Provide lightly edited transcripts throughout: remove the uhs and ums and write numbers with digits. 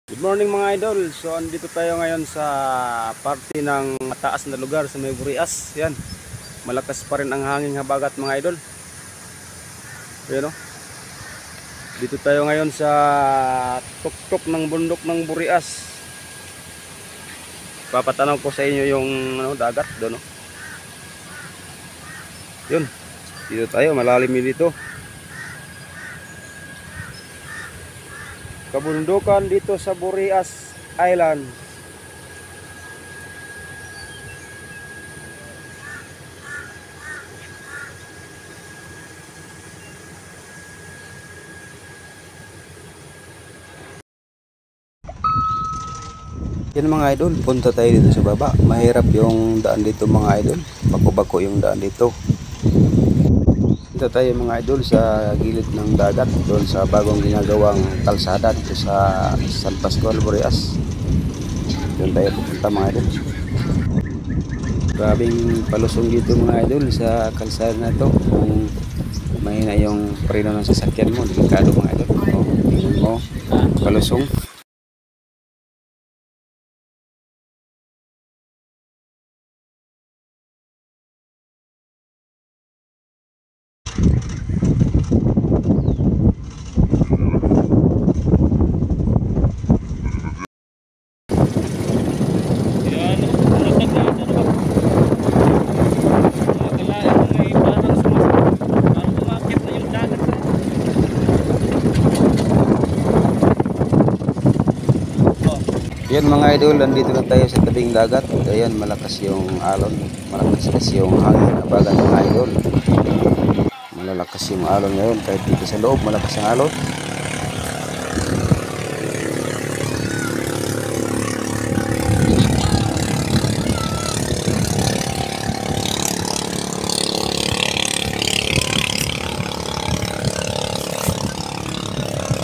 Good morning mga idol. So andito tayo ngayon sa parte ng mataas na lugar sa may Burias. Yan. Malakas pa rin ang hangin habagat mga idol. Ayan o. Dito tayo ngayon sa tuktok ng bundok ng Burias. Papatanaw ko sa inyo yung dagat doon o. Yun. Dito tayo, malalim dito. Kabundukan dito sa Burias Island. Yan mga idol, punta tayo dito sa baba. Mahirap yung daan dito mga idol. Bako-bako yung daan dito. Punta tayo mga idol sa gilid ng dagat, doon sa bagong ginagawang kalsada dito sa San Pascual, Burias. Doon tayo pupunta mga idol. Grabing palusong dito mga idol sa kalsada na to. Kung mahina yung preno ng sasakyan mo, delikado mga idol. O, tingnan mo, palusong. Yan mga idol, nandito na tayo sa tabing dagat. Ayan, malakas yung alon. Malakas kasi yung hangin habagat mga idol. Malalakas yung alon ngayon. Kahit dito sa loob, malakas yung alon.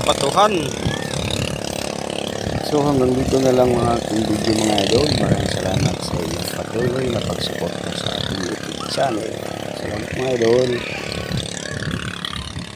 Patuhan. So hanggang dito na lang mga ating video mga idol. Maraming salamat sa inyong patuloy na pagsuporta sa ating YouTube channel. Salamat mga idol.